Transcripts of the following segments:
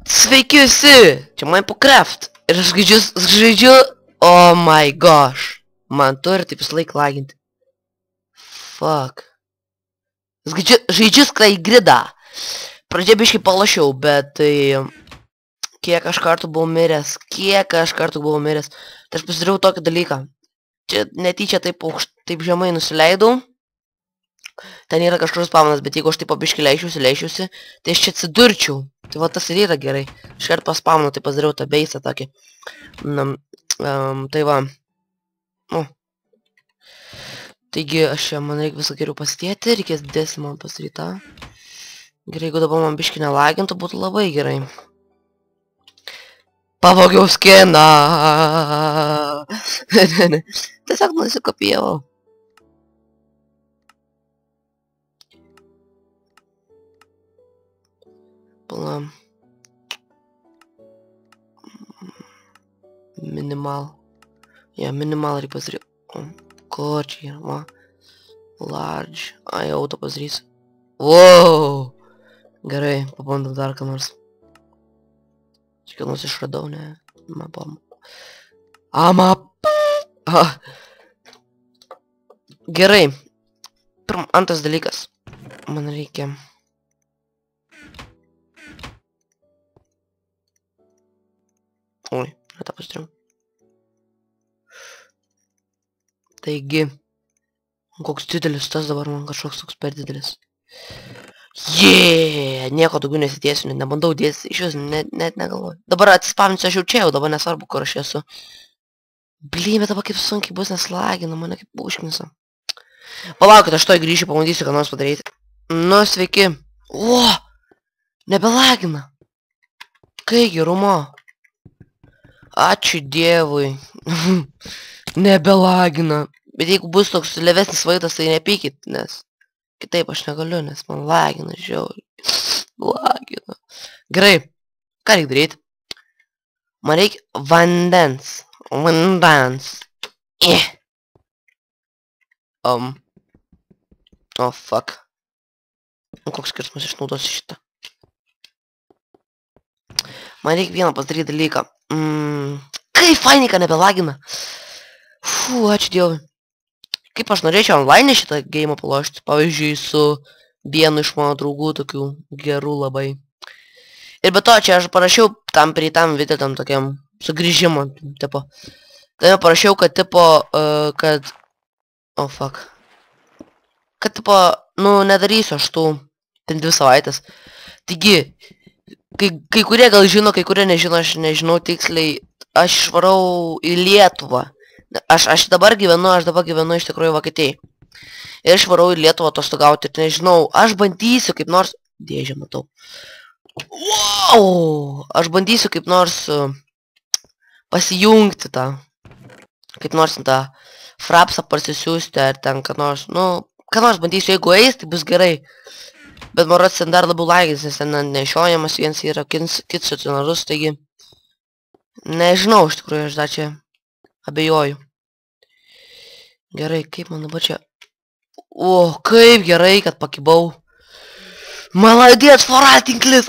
Sveiki visi, čia Minecraft ir aš žaidžiu, oh my gosh, man turi taip visą laiką laginti. Fuck. Žaidžiu Skrygridą. Pradžia biškai palašiau, bet tai kiek aš kartų buvau miręs, tai aš pasidariau tokį dalyką. Čia netyčia taip žemai nusileidau. Ten yra kažkur spawnas, bet jeigu aš taip pabiškai leisčiausi, tai aš čia atsidurčiau. Tai va tas ir yra gerai. Aš kart paspawnu, tai pasidariau tą beisą tokį. Tai va. Taigi aš čia, man reikia visą geriau pasidėti, reikės didesnį man pasidaryti tą. Gerai, jeigu dabar man biškai nelagintų, būtų labai gerai. Pavogiau skiną. Ne. Tiesiog nusikopijavau. Pala. Minimal. Ja, minimal reikia pasidaryti. Ko čia yra? Large. Ai, auto pasidarysiu. Wow. Gerai, pabandom dar ką nors. Čia ką nors išradau, ne? Gerai. Antras dalykas. Man reikia. Oi, tą pasidariau. Taigi. Koks didelis tas dabar man kažkoks toks per didelis. Nieko daugiau nesitiesiu, nebandau dėtis, iš vis net negalvoju. Dabar atsispavninsiu, aš jau čia jau, dabar nesvarbu, kur aš esu. Blyn, bet dabar kaip sunkiai bus, nes lagina mane kaip užknisa. Palaukit, aš toj grįšiu, pamatysiu, ką nors padaryti. Nu, sveiki. O, nebelagina. Kai gerumo. Ačiū Dievui. Nebelagina. Bet jeigu bus toks levesnis vaizdas, tai nepykit, nes kitaip aš negaliu, nes man lagina žiauriai. Lagina. Gerai. Ką reikia daryti? Man reikia vandens. Oh, fuck. Koks skirtumas išnaudosiu šitą. Man reikia vieną pasidaryti dalyką. Kaip fainai, kad nebelagina. Ačiū Dievui. Kaip aš norėčiau online šitą geimą palošti. Pavyzdžiui, su vienu iš mano draugų, tokių gerų labai. Ir be to, čia aš parašiau tam video tam tokiam sugrįžimo, tipo. Tai parašiau, kad tipo, kad... Oh, fuck. Kad tipo, nu, nedarysiu aš tų 2 savaitės. Taigi, kai kurie gal žino, kai kurie nežino, aš nežinau tiksliai, aš išvarau į Lietuvą. Aš dabar gyvenu iš tikrųjų Vokietijai. Ir aš varau į Lietuvą atostogauti, ir nežinau, aš bandysiu kaip nors... Dėžę matau. Wow! Aš bandysiu kaip nors pasijungti tą. Kaip nors tą frapsą parsisiųsti, ar ten ką nors, nu... Ką nors bandysiu, jeigu eis, tai bus gerai. Bet man rodos ten dar labiau lagis, nes ten nešiojamas viens yra kits stacionarus, taigi... Nežinau, iš tikrųjų, aš dar čia... abejoju. Gerai, kaip man dabar čia... O, kaip gerai, kad pakibau. Maladėt, foratinklis!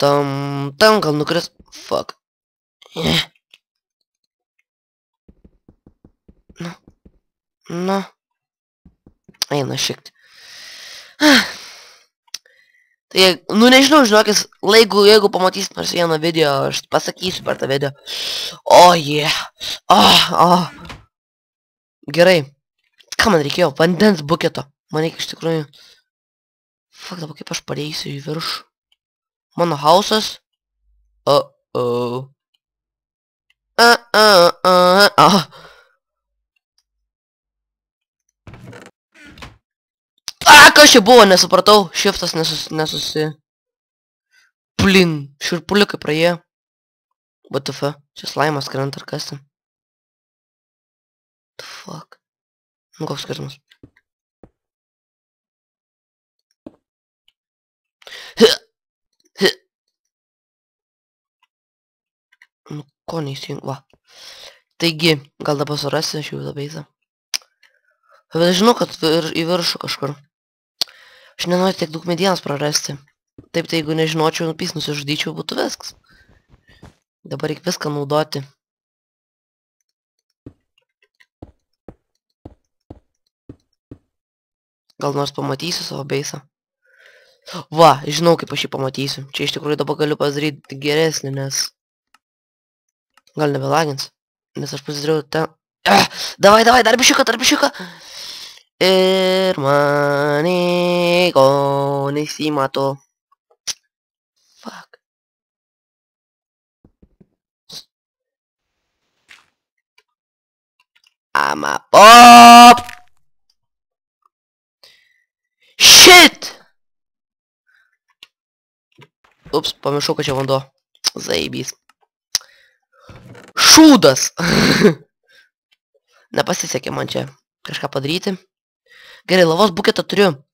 Gal nukris... Fuck. Nu. Eina šikt. Tai, nu nežinau, žinokis, jeigu pamatysit nors vieną video, aš pasakysiu per tą video. Oh, yeah. Gerai. Ką man reikėjo? Vandens buketo. Man reikia iš tikrųjų... Fuck, dabar kaip aš pareisiu į viršų. Mano hausas. Kas čia buvo, nesupratau. Shiftas nesusi... Blin, širpuliukai praėjo. What the fuck? Čia slaimas krenta ar kas ten? The fuck? Nu, koks skirtumas? Nu, ko neįsijung, va. Taigi, gal dabar surasi aš jau tą beizą. Bet aš žinau, kad į viršų kažkur. Aš nenoriu tiek daug medienos prarasti. Taip, tai jeigu nežinočiau, nupys nusižudyčiau, būtų viskas. Dabar reikia viską naudoti. Gal nors pamatysiu savo beisą. Va, žinau, kaip aš jį pamatysiu. Čia iš tikrųjų dabar galiu pasidaryti geresnį, nes... Gal nebelagins. Nes aš pasidarau ten... Davai, dar bišiuką. Ir man nieko nesimato. Fuck. I'm a pop! Shit! Ups, pamiršau, kad čia vanduo. Zaibys. Šūdas! Nepasisekė man čia kažką padaryti. Gerai, lavos buketą turiu.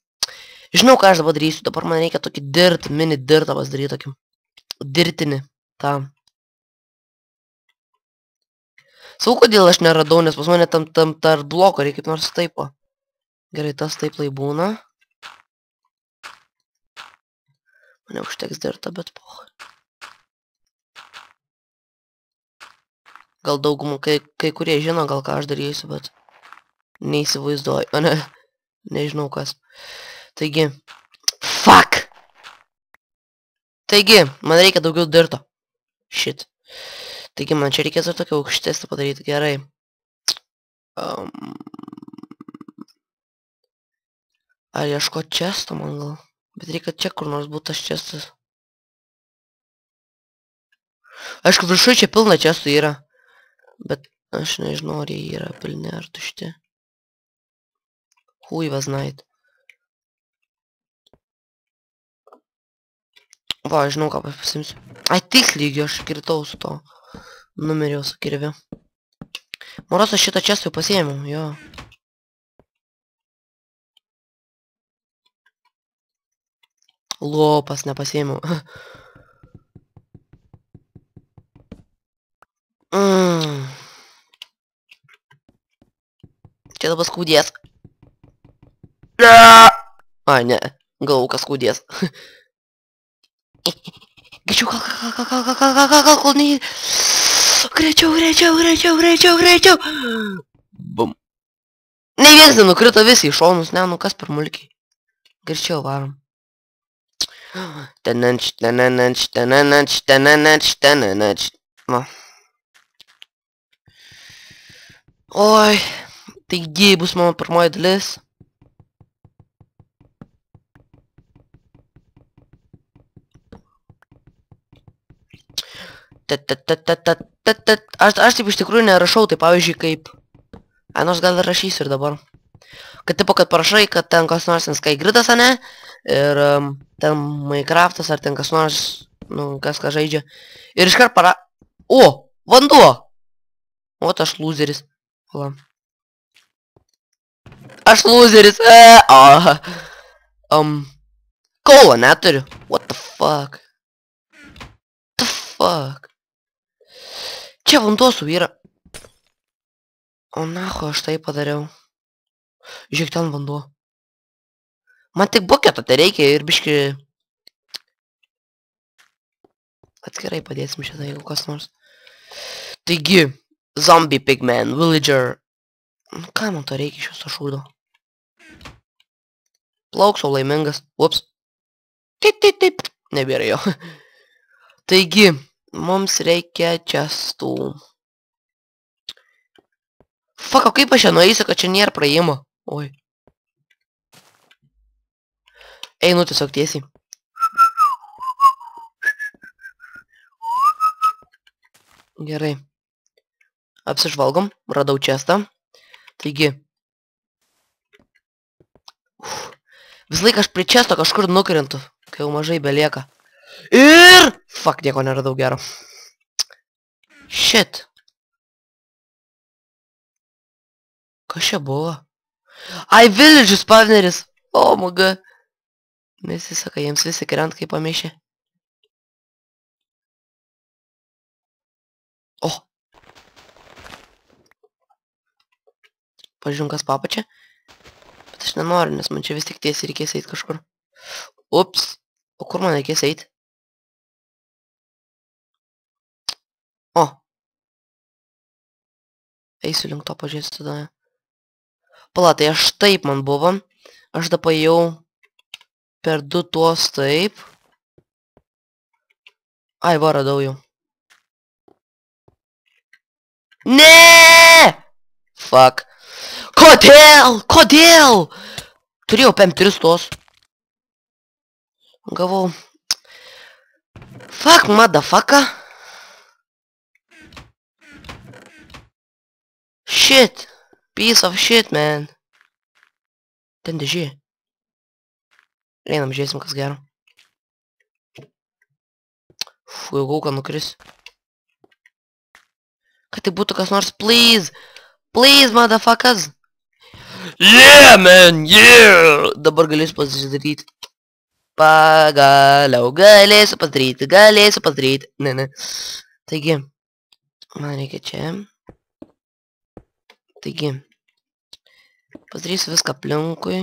Žinau, ką aš dabar darysiu. Dabar man reikia tokį mini dirtą pasidaryti tokį. Dirtinį. Tą. Sau, kodėl aš neradau, nes pas mane tam tarp bloko reikia kaip nors taipo. Gerai, tas taiplai būna. Mane užteks dirtą, bet poch. Gal daugumą, kai kurie žino, gal ką aš darysiu, bet neįsivaizduoju. O ne, nežinau kas. Taigi, fuck! Taigi, man reikia daugiau dirto. Shit. Taigi, man čia reikės ir tokio aukštesnį padaryti. Gerai. Ar ieško često man gal? Bet reikia čia kur nors būtų tas čestas. Aišku, viršui čia pilna čestų yra. Bet aš nežinau, ar jie yra pilni ar tušti. Who was night? Va, žinau, ką pasimsiu. Ai, tiksliai, aš kritau su to. Numeriau su kirviu. Moros, aš šitą čestą jau pasiėmiau, jo. Lopas nepasiėmiau. Čia dabar skaudės. Ai, ne. Galvau, kas skaudės. Greičiau, kol ne... Greičiau. Bum. Ne vienas nenukrito visi į šonus, ne, nu kas per mulkiai. Greičiau varom. Tenanč. Va. Oi, taigi bus mano pirmoji dalis. Aš taip iš tikrųjų nerašau, tai pavyzdžiui kaip... Ai, nors gal ir rašysiu ir dabar. Kad tipo, kad parašai, kad ten kas nors ten Skygridas, ane? Ir ten Minecraftas, ar ten kas nors, nu, kas ką žaidžia. Ir iškart para... O! Vanduo! O, aš lūzeris. Hala. Aš lūzeris! Kola neturiu. What the fuck? Čia vanduo suyra. O nacho, aš tai padariau. Žiūrėk, ten vanduo. Man tik buketo tai reikia ir biški... Atskirai padėsim šitą, jeigu kas nors. Taigi, zombie pigman, villager. Ką man to reikia iš viso šūdo? Plauksau laimingas. Ups. Taip. Nebėra jo. Taigi, mums reikia čestų. Fuck, o kaip aš čia nueisiu, kad čia nėra praėjimo? Oi. Einu tiesiog tiesiai. Gerai. Apsižvalgom, radau čestą. Taigi. Vis laik aš prie često kažkur nukrintu, kai jau mažai belieka. Ir... Fuck, nieko neradau gero. Shit. Kas čia buvo? Ai, village spawneris. O, maga. Nesisaka, jiems visi krent kaip pamišė. O. Pažiūrėjom, kas papačia. Bet aš nenoriu, nes man čia vis tik tiesiai reikės eit kažkur. Ups. O kur man reikės eiti? O. Eisiu link to pažiūrėsiu tada. Pala, tai aš taip man buvo. Aš dabar jau per 2 tuos taip. Ai, va, radau jau. Ne! Fuck. Kodėl? Kodėl? Turėjau PM3 tos. Gavau. Fuck, motherfucker. Shit. Piece of shit, man. Ten dėžė. Einam, žiūrėsim, kas gero. Jau gauka nukris. Kad tai būtų kas nors, please. Please, motherfuckers. Yeah, man, yeah. Dabar galėsiu pasidaryti. Pagaliau galėsiu padaryti. Ne. Taigi, man reikia čia. Taigi, padarysiu viską aplinkui.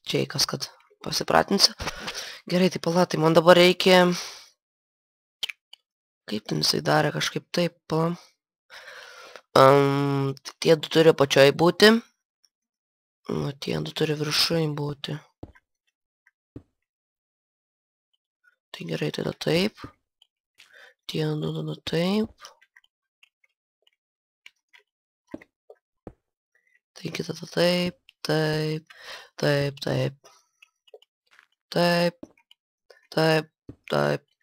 Čia kas, kad pasipratinsiu. Gerai, tai pala, tai man dabar reikia... Kaip ten jisai darė, kažkaip taip, pala. Tie du turi pačioj būti. O tie du turi viršui būti. Tai gerai, tada taip. Tie du tada taip. Taigi tada taip,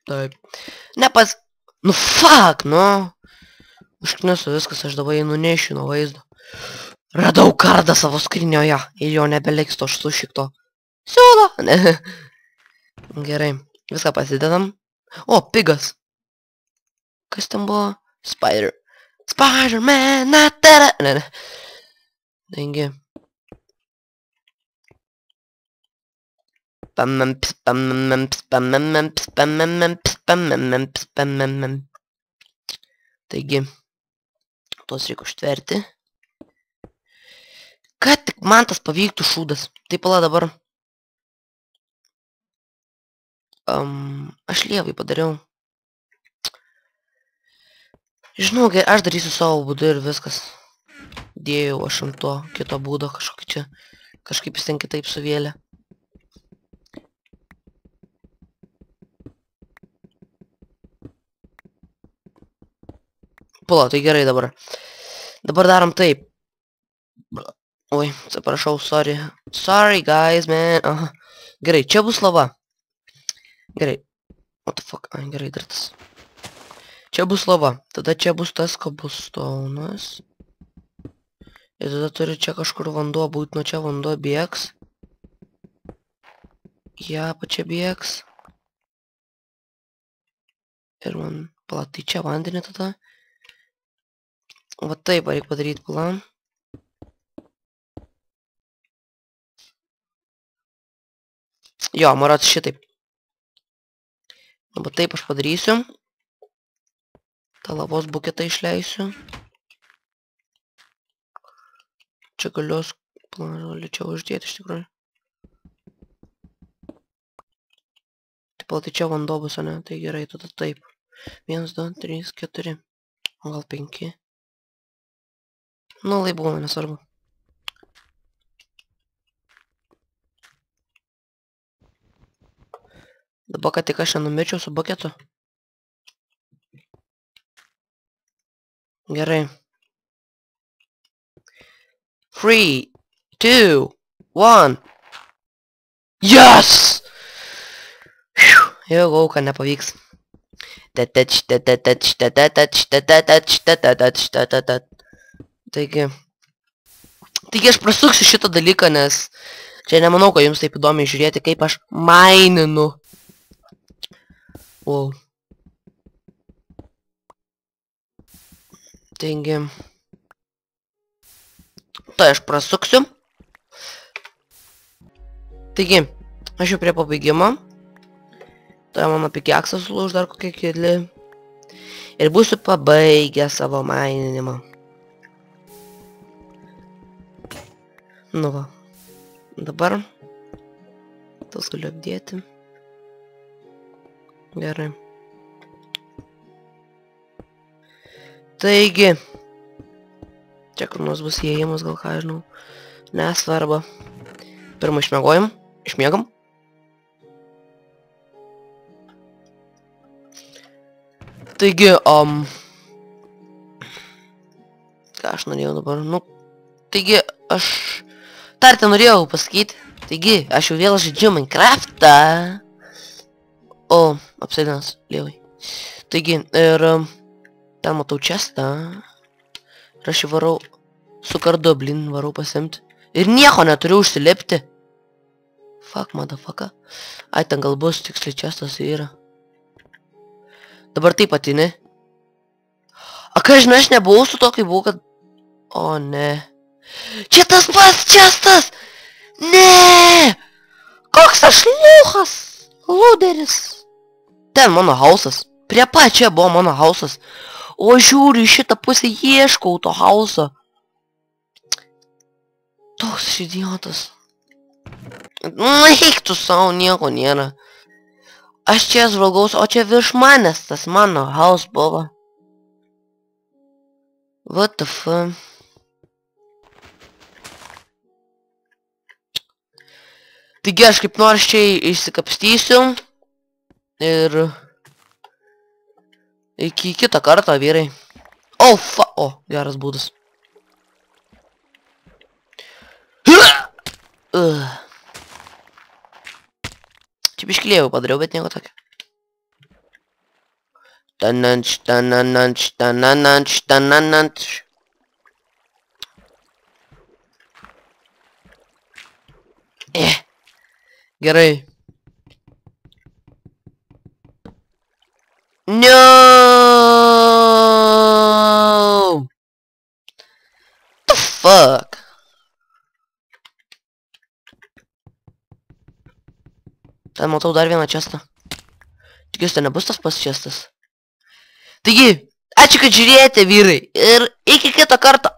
taip. Nepas... Nu fuck, nu. Užknisu viskas, aš dabar jį nunešiu nuo vaizdo. Radau kardą savo skrinioje. Ir jo nebeliks to šikto. Siūlo. Gerai. Viską pasidedam. O, pigas. Kas ten buvo? Spider-Man. Ne. Taigi. Taigi, tos reikia užtverti. Kad tik man tas pavyktų šūdas. Tai pala dabar. Aš lievai padariau. Žinau, aš darysiu savo būdu ir viskas. Dėjau aš ant to kito būdo kažkokį čia. Kažkaip jis ten kitaip suvėlė. Pala, tai gerai dabar. Dabar darom taip. Oi, atsiprašau, sorry. Sorry, guys, man. Aha. Gerai, čia bus lava. Gerai. What the fuck? Ai, gerai, dar tas. Čia bus lava. Tada čia bus tas koblstounas. Ir tada turi čia kažkur vanduo būti. Nuo čia vanduo bėgs. Ja, pačia bėgs. Ir man... Pala, tai čia vandenį tada. Va taip reikia padaryti plan. Jo, marat šitaip. Va taip aš padarysiu. tą lavos buketą išleisiu. Čia galios lėčiau uždėti iš tikrųjų. Taip, tai čia vanduo bus, ne? Tai gerai, tada taip. 1, 2, 3, 4. O gal 5. Nu, lai būna, nesvarbu. Dabar, kad tik aš nenumečiau su buketu. Gerai. 3, 2, 1. Yes! Jau gauka nepavyks. Taigi aš prasuksiu šitą dalyką, nes čia nemanau, kad jums taip įdomiai žiūrėti, kaip aš maininu. Wow. Taigi, tai aš prasuksiu. Taigi, aš jau prie pabaigimo. Tai mano pikeksas sulūž dar kokie keli. Ir būsiu pabaigęs savo maininimą. Nu va. Dabar. Tas galiu apdėti. Gerai. Taigi. Čia kur nors bus įėjimas, gal ką žinau. Nesvarba. Pirmą išmiegojim. Išmiegam. Taigi, ką aš norėjau dabar, taigi, aš tarti norėjau pasakyti, taigi, aš jau vėl žaidžiu Minecraftą, o, apsėdinas, lievai, taigi, ir, ten matau čestą, ir aš jį varau, su kardu, blin, varau pasimti, ir nieko neturiu užsilipti, fuck, motherfucker, ai, ten gal bus tiksliai čestas yra. Dabar taip atini. A, ką žinai, aš nebuvau su to, kai buvau, kad... O, ne. Čia tas pats čestas! Ne! Koks aš lūchas! Lūderis! Ten mano hausas. Prie pačia buvo mano hausas. O žiūriu, į šitą pusę ieškau to hauso. Toks idiotas. Eik tu savo, nieko nėra. Aš čia žvalgaus, o čia virš manęs tas mano house buvo. What the fuck? Taigi aš kaip nors čia išsikapstysiu. Ir... Iki kitą kartą, vyrai. Oh, fuck. O, geras būdas. Čia biškilėjau padariau, bet nieko tokio. Tananč, tanananč, tanananč, tanananč. Gerai. No! The fuck? Ten matau dar vieną čestą. Tikiuosi, tai nebus tas pats čestas. Taigi, ačiū, kad žiūrėjote, vyrai. Ir iki kito karto.